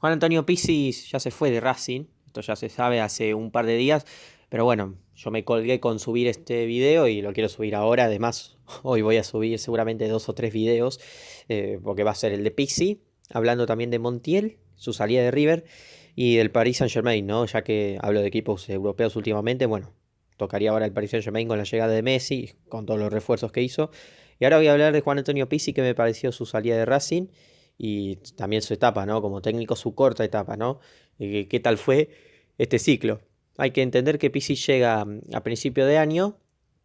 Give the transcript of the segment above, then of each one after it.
Juan Antonio Pizzi ya se fue de Racing, esto ya se sabe hace un par de días, pero bueno, yo me colgué con subir este video y lo quiero subir ahora. Además, hoy voy a subir seguramente 2 o 3 videos, porque va a ser el de Pizzi, hablando también de Montiel, su salida de River, y del Paris Saint-Germain, ¿no? Ya que hablo de equipos europeos últimamente, bueno, tocaría ahora el Paris Saint-Germain con la llegada de Messi, con todos los refuerzos que hizo. Y ahora voy a hablar de Juan Antonio Pizzi, que me pareció su salida de Racing y también su etapa, ¿no? Como técnico, su corta etapa, ¿no? ¿Qué tal fue este ciclo? Hay que entender que Pizzi llega a principio de año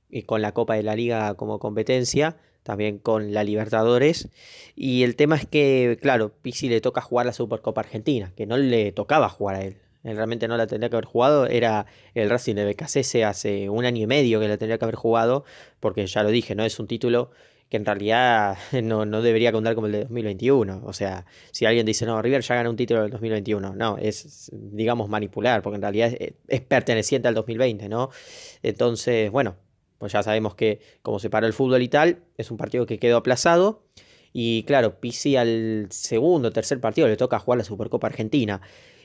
y con la Copa de la Liga como competencia, también con la Libertadores. Y el tema es que, claro, Pizzi le toca jugar la Supercopa Argentina, que no le tocaba jugar a él. Él realmente no la tendría que haber jugado. Era el Racing de Becasese hace un año y medio que la tendría que haber jugado, porque ya lo dije, no es un título que en realidad no debería contar como el de 2021. O sea, si alguien dice, no, River ya ganó un título del 2021, no, es, digamos, manipular, porque en realidad es perteneciente al 2020, ¿no? Entonces, bueno, pues ya sabemos que como se paró el fútbol y tal, es un partido que quedó aplazado. Y claro, Pizzi al segundo, tercer partido le toca jugar la Supercopa Argentina.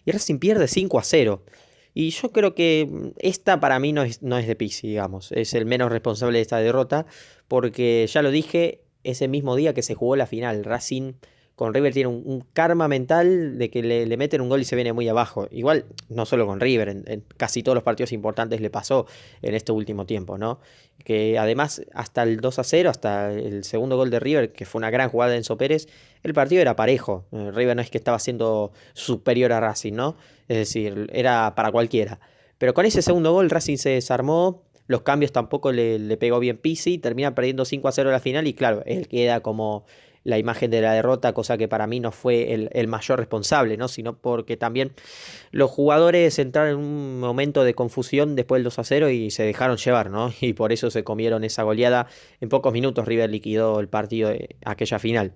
Y Racing pierde 5-0. Y yo creo que esta para mí no es de Pizzi, digamos. Es el menos responsable de esta derrota. Porque ya lo dije, ese mismo día que se jugó la final, Racing con River tiene un karma mental de que le meten un gol y se viene muy abajo. Igual, no solo con River, en casi todos los partidos importantes le pasó en este último tiempo, ¿no? Que además, hasta el 2-0, hasta el segundo gol de River, que fue una gran jugada de Enzo Pérez, el partido era parejo. River no es que estaba siendo superior a Racing, ¿no? Es decir, era para cualquiera. Pero con ese segundo gol, Racing se desarmó. Los cambios tampoco le pegó bien Pizzi. Termina perdiendo 5-0 la final. Y claro, él queda como la imagen de la derrota, cosa que para mí no fue el mayor responsable, ¿no? Sino porque también los jugadores entraron en un momento de confusión después del 2-0 y se dejaron llevar, ¿no? Y por eso se comieron esa goleada. En pocos minutos River liquidó el partido de aquella final.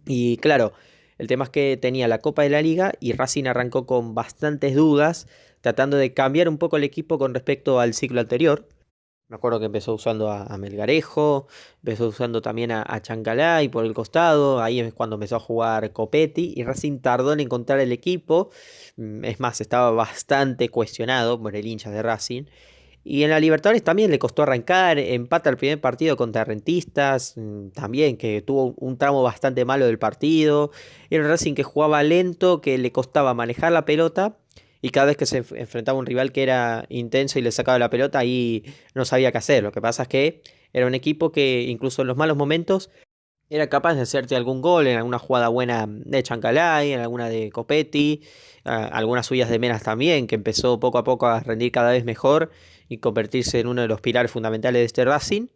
Y claro, el tema es que tenía la Copa de la Liga y Racing arrancó con bastantes dudas, tratando de cambiar un poco el equipo con respecto al ciclo anterior. Me acuerdo que empezó usando a Melgarejo, empezó usando también a Chancalay por el costado, ahí es cuando empezó a jugar Copetti y Racing tardó en encontrar el equipo. Es más, estaba bastante cuestionado por el hincha de Racing. Y en la Libertadores también le costó arrancar, empata el primer partido contra Rentistas, también que tuvo un tramo bastante malo del partido. Era un Racing que jugaba lento, que le costaba manejar la pelota y cada vez que se enfrentaba a un rival que era intenso y le sacaba la pelota, ahí no sabía qué hacer. Lo que pasa es que era un equipo que incluso en los malos momentos era capaz de hacerte algún gol en alguna jugada buena de Chancalay, en alguna de Copetti, algunas suyas de Menas también, que empezó poco a poco a rendir cada vez mejor y convertirse en uno de los pilares fundamentales de este Racing.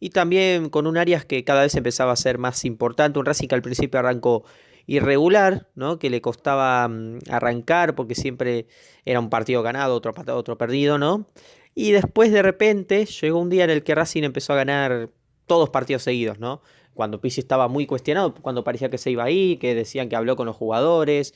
Y también con un Arias que cada vez empezaba a ser más importante, un Racing que al principio arrancó irregular, ¿no? Que le costaba arrancar porque siempre era un partido ganado, otro empatado, otro perdido, ¿no? Y después de repente llegó un día en el que Racing empezó a ganar todos partidos seguidos, ¿no? Cuando Pizzi estaba muy cuestionado, cuando parecía que se iba ahí, que decían que habló con los jugadores.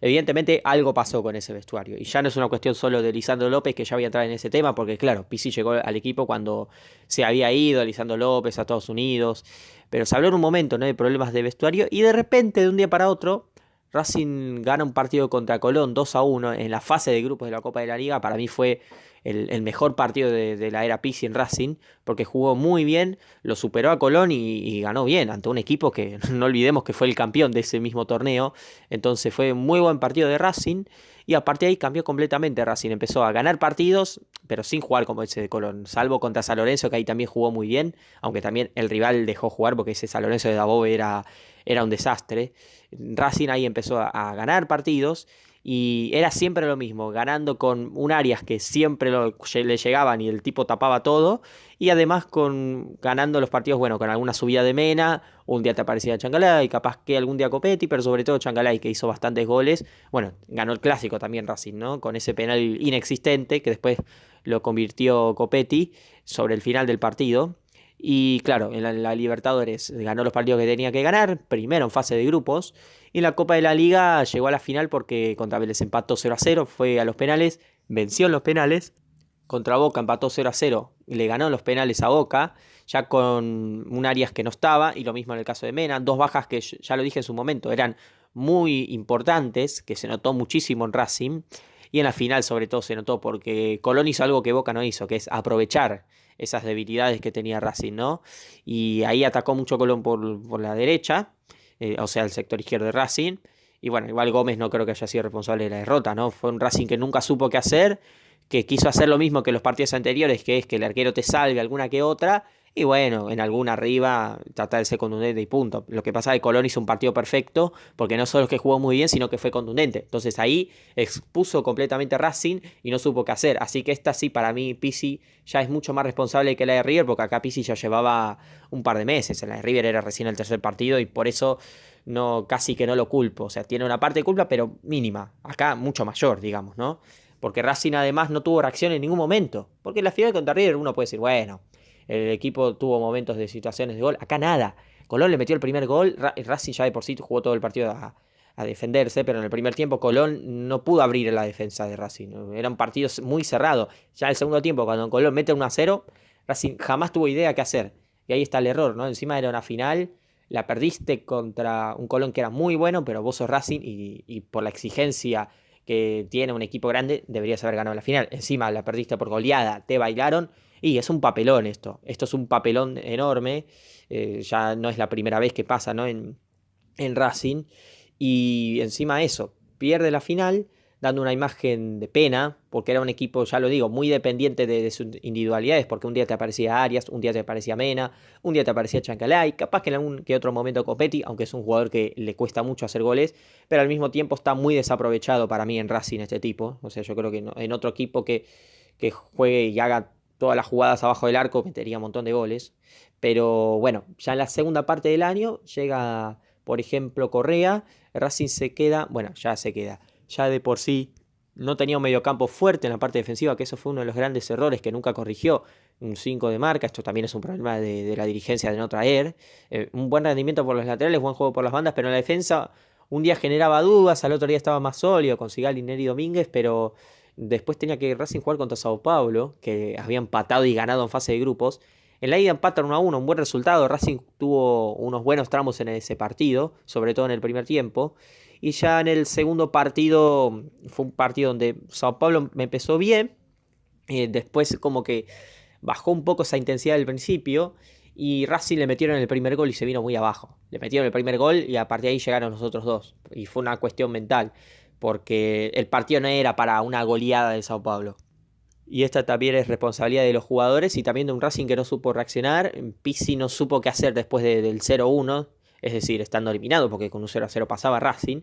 Evidentemente algo pasó con ese vestuario. Y ya no es una cuestión solo de Lisandro López, que ya voy a entrar en ese tema, porque claro, Pizzi llegó al equipo cuando se había ido Lisandro López a Estados Unidos. Pero se habló en un momento, ¿no?, de problemas de vestuario. Y de repente, de un día para otro, Racing gana un partido contra Colón 2-1 en la fase de grupos de la Copa de la Liga. Para mí fue el mejor partido de la era Pizzi en Racing, porque jugó muy bien, lo superó a Colón y ganó bien ante un equipo que no olvidemos que fue el campeón de ese mismo torneo. Entonces fue un muy buen partido de Racing y a partir de ahí cambió completamente Racing. Empezó a ganar partidos, pero sin jugar como ese de Colón, salvo contra San Lorenzo, que ahí también jugó muy bien, aunque también el rival dejó jugar porque ese San Lorenzo de Dabove era un desastre. Racing ahí empezó a ganar partidos y era siempre lo mismo, ganando con un Arias que siempre le llegaban y el tipo tapaba todo, y además ganando los partidos, bueno, con alguna subida de Mena, un día te aparecía Chancalay, capaz que algún día Copetti, pero sobre todo Chancalay, que hizo bastantes goles. Bueno, ganó el clásico también Racing, ¿no? Con ese penal inexistente que después lo convirtió Copetti sobre el final del partido. Y claro, en la Libertadores ganó los partidos que tenía que ganar, primero en fase de grupos, y en la Copa de la Liga llegó a la final porque contra Vélez empató 0-0, fue a los penales, venció en los penales, contra Boca empató 0-0, le ganó los penales a Boca, ya con un Arias que no estaba, y lo mismo en el caso de Mena, dos bajas que ya lo dije en su momento, eran muy importantes, que se notó muchísimo en Racing, y en la final sobre todo se notó porque Colón hizo algo que Boca no hizo, que es aprovechar esas debilidades que tenía Racing, ¿no? Y ahí atacó mucho Colón por la derecha, o sea, el sector izquierdo de Racing. Y bueno, igual Gómez no creo que haya sido responsable de la derrota, ¿no? Fue un Racing que nunca supo qué hacer, que quiso hacer lo mismo que los partidos anteriores, que es que el arquero te salve alguna que otra, y bueno, en alguna arriba tratar de ser contundente y punto. Lo que pasa es que Colón hizo un partido perfecto, porque no solo es que jugó muy bien, sino que fue contundente. Entonces ahí expuso completamente a Racing y no supo qué hacer. Así que esta sí, para mí, Pizzi ya es mucho más responsable que la de River, porque acá Pizzi ya llevaba un par de meses. En la de River era recién el tercer partido y por eso no, casi que no lo culpo. O sea, tiene una parte de culpa, pero mínima. Acá mucho mayor, digamos, ¿no? Porque Racing además no tuvo reacción en ningún momento. Porque en la final contra River uno puede decir, bueno, el equipo tuvo momentos de situaciones de gol. Acá nada. Colón le metió el primer gol. Racing ya de por sí jugó todo el partido a defenderse, pero en el primer tiempo Colón no pudo abrir la defensa de Racing. Era un partido muy cerrado. Ya en el segundo tiempo, cuando Colón mete 1-0, Racing jamás tuvo idea qué hacer. Y ahí está el error, ¿no? Encima era una final, la perdiste contra un Colón que era muy bueno, pero vos sos Racing y por la exigencia que tiene un equipo grande, deberías haber ganado la final. Encima la perdiste por goleada, te bailaron y es un papelón esto. Esto es un papelón enorme. Ya no es la primera vez que pasa, ¿no? En Racing. Y encima eso, pierde la final dando una imagen de pena, porque era un equipo, ya lo digo, muy dependiente de sus individualidades, porque un día te aparecía Arias, un día te aparecía Mena, un día te aparecía Chancalay, capaz que en algún que otro momento Copetti, aunque es un jugador que le cuesta mucho hacer goles, pero al mismo tiempo está muy desaprovechado para mí en Racing este tipo. O sea, yo creo que en otro equipo que juegue y haga todas las jugadas abajo del arco metería un montón de goles. Pero bueno, ya en la segunda parte del año llega, por ejemplo, Correa. Racing se queda, bueno, ya se queda, ya de por sí no tenía un mediocampo fuerte en la parte defensiva, que eso fue uno de los grandes errores que nunca corrigió. Un 5 de marca, esto también es un problema de la dirigencia de no traer. Un buen rendimiento por los laterales, buen juego por las bandas, pero en la defensa un día generaba dudas, al otro día estaba más sólido con Sigali, Neri Domínguez, pero después tenía que Racing jugar contra Sao Paulo, que había empatado y ganado en fase de grupos. En la ida empatan 1-1, un buen resultado. Racing tuvo unos buenos tramos en ese partido, sobre todo en el primer tiempo. Y ya en el segundo partido, fue un partido donde Sao Paulo me empezó bien. Después como que bajó un poco esa intensidad del principio. Y Racing le metieron el primer gol y se vino muy abajo. Le metieron el primer gol y a partir de ahí llegaron los otros dos. Y fue una cuestión mental, porque el partido no era para una goleada de Sao Paulo. Y esta también es responsabilidad de los jugadores y también de un Racing que no supo reaccionar. Pizzi no supo qué hacer después del 0-1, es decir, estando eliminado, porque con un 0-0 pasaba Racing.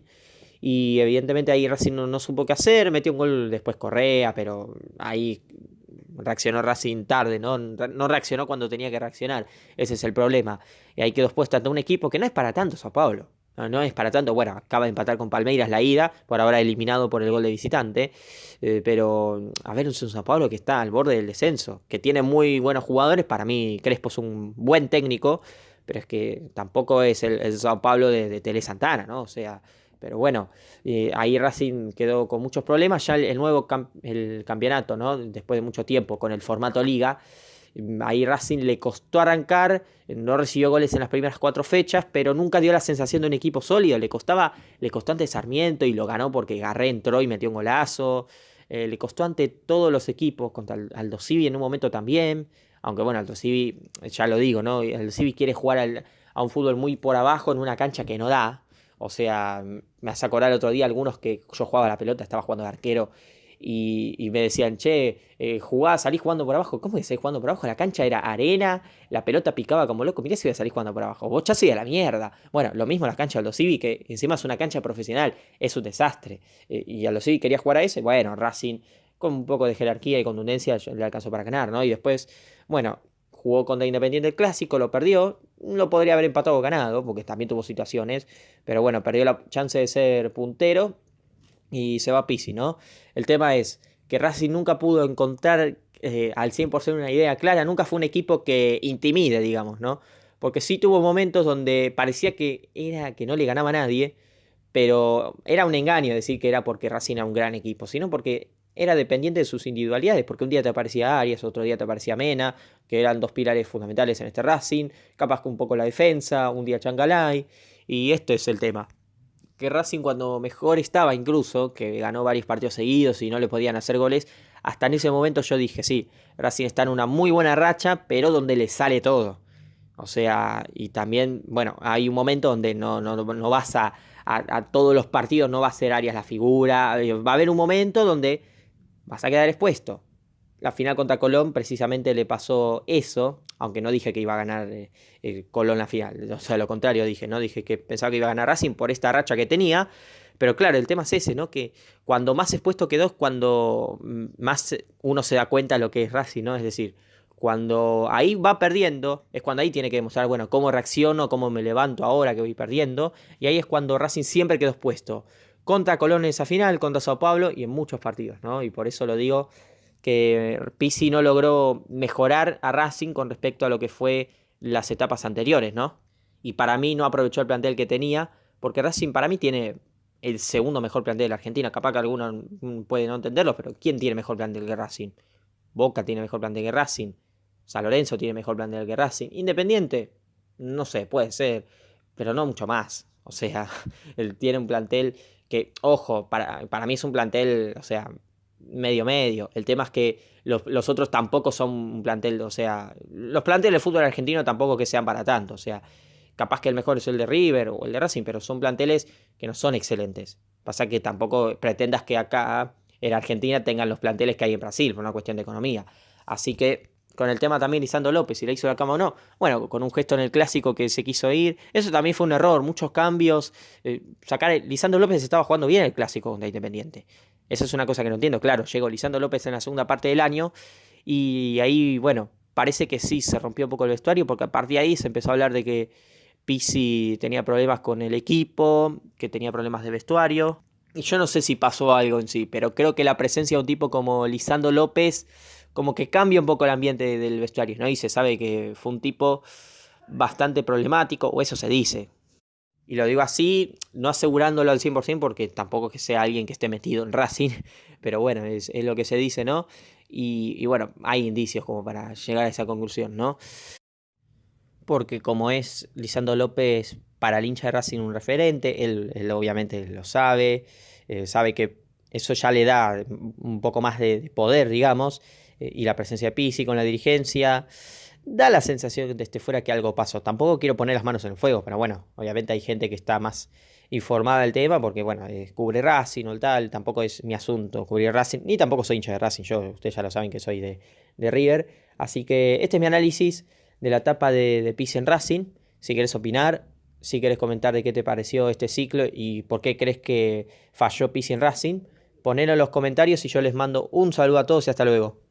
Y evidentemente ahí Racing no supo qué hacer, metió un gol después Correa, pero ahí reaccionó Racing tarde, ¿no? No reaccionó cuando tenía que reaccionar. Ese es el problema. Y ahí quedó expuesto ante un equipo que no es para tanto, Sao Paulo. No es para tanto. Bueno, acaba de empatar con Palmeiras la ida, por ahora eliminado por el gol de visitante. Pero, a ver, un Sao Paulo que está al borde del descenso, que tiene muy buenos jugadores. Para mí, Crespo es un buen técnico, pero es que tampoco es el Sao Paulo de Tele Santana, ¿no? O sea, pero bueno, ahí Racing quedó con muchos problemas. Ya el nuevo el campeonato, ¿no? Después de mucho tiempo, con el formato liga. Ahí Racing le costó arrancar, no recibió goles en las primeras 4 fechas, pero nunca dio la sensación de un equipo sólido. Le costó ante Sarmiento y lo ganó porque Garré entró y metió un golazo. Le costó ante todos los equipos, contra Aldo Civi en un momento también. Aunque bueno, Aldo Civi, ya lo digo, ¿no? Aldo Civi quiere jugar a un fútbol muy por abajo en una cancha que no da. O sea, me hace acordar el otro día algunos que yo jugaba la pelota, estaba jugando de arquero y me decían, che, salís jugando por abajo. ¿Cómo que salís jugando por abajo? La cancha era arena, la pelota picaba como loco. Mirá si voy a salir jugando por abajo. Vos ya soy a la mierda. Bueno, lo mismo en las canchas de Aldo Civi, que encima es una cancha profesional, es un desastre. Y Aldo Civi quería jugar a ese. Bueno, Racing, con un poco de jerarquía y contundencia, le alcanzó para ganar, ¿no? Y después, bueno, jugó contra Independiente el clásico, lo perdió. Lo podría haber empatado o ganado, porque también tuvo situaciones. Pero bueno, perdió la chance de ser puntero y se va Pizzi, ¿no? El tema es que Racing nunca pudo encontrar al 100% una idea clara, nunca fue un equipo que intimide, digamos, ¿no? Porque sí tuvo momentos donde parecía que era que no le ganaba a nadie, pero era un engaño decir que era porque Racing era un gran equipo, sino porque era dependiente de sus individualidades, porque un día te aparecía Arias, otro día te aparecía Mena, que eran dos pilares fundamentales en este Racing, capaz que un poco la defensa, un día Changalay, y esto es el tema. que Racing cuando mejor estaba incluso, que ganó varios partidos seguidos y no le podían hacer goles, hasta en ese momento yo dije, sí, Racing está en una muy buena racha, pero donde le sale todo. O sea, y también, bueno, hay un momento donde no vas a todos los partidos, no va a ser Arias la figura, va a haber un momento donde vas a quedar expuesto. La final contra Colón precisamente le pasó eso, aunque no dije que iba a ganar Colón la final, o sea, lo contrario dije, ¿no? Dije que pensaba que iba a ganar Racing por esta racha que tenía, pero claro, el tema es ese, ¿no? Que cuando más expuesto quedó es cuando más uno se da cuenta de lo que es Racing, ¿no? Es decir, cuando ahí va perdiendo, es cuando ahí tiene que demostrar, bueno, cómo reacciono, cómo me levanto ahora que voy perdiendo, y ahí es cuando Racing siempre quedó expuesto. Contra Colón en esa final, contra Sao Paulo y en muchos partidos, ¿no? Y por eso lo digo que Pizzi no logró mejorar a Racing con respecto a lo que fue las etapas anteriores, ¿no? Y para mí no aprovechó el plantel que tenía, porque Racing para mí tiene el segundo mejor plantel de la Argentina. Capaz que alguno puede no entenderlo, pero ¿quién tiene mejor plantel que Racing? Boca tiene mejor plantel que Racing. San Lorenzo tiene mejor plantel que Racing. Independiente, no sé, puede ser, pero no mucho más. O sea, él tiene un plantel que, ojo, para mí es un plantel, o sea, medio. El tema es que los otros tampoco son un plantel, o sea, los planteles del fútbol argentino tampoco que sean para tanto, o sea, capaz que el mejor es el de River o el de Racing, pero son planteles que no son excelentes. Pasa que tampoco pretendas que acá en Argentina tengan los planteles que hay en Brasil, por una cuestión de economía. Así que con el tema también Lisandro López, si le hizo la cama o no, bueno, con un gesto en el clásico que se quiso ir, eso también fue un error, muchos cambios, Lisandro López estaba jugando bien el clásico contra Independiente. Esa es una cosa que no entiendo. Claro, llegó Lisandro López en la segunda parte del año y ahí, bueno, parece que sí, se rompió un poco el vestuario porque a partir de ahí se empezó a hablar de que Pizzi tenía problemas con el equipo, que tenía problemas de vestuario. Y yo no sé si pasó algo en sí, pero creo que la presencia de un tipo como Lisandro López como que cambia un poco el ambiente del vestuario, ¿no? Y se sabe que fue un tipo bastante problemático, o eso se dice. Y lo digo así, no asegurándolo al 100% porque tampoco es que sea alguien que esté metido en Racing, pero bueno, es lo que se dice, ¿no? Y bueno, hay indicios como para llegar a esa conclusión, ¿no? Porque como es Lisandro López para el hincha de Racing un referente, él obviamente lo sabe, sabe que eso ya le da un poco más de poder, digamos, y la presencia de Pizzi con la dirigencia, da la sensación desde fuera que algo pasó. Tampoco quiero poner las manos en el fuego, pero bueno, obviamente hay gente que está más informada del tema, porque bueno, cubre Racing o tal, tampoco es mi asunto cubrir Racing, ni tampoco soy hincha de Racing, yo, ustedes ya lo saben que soy de River, así que este es mi análisis de la etapa de Pizzi en Racing. Si querés opinar, si querés comentar de qué te pareció este ciclo y por qué crees que falló Pizzi en Racing, ponelo en los comentarios y yo les mando un saludo a todos y hasta luego.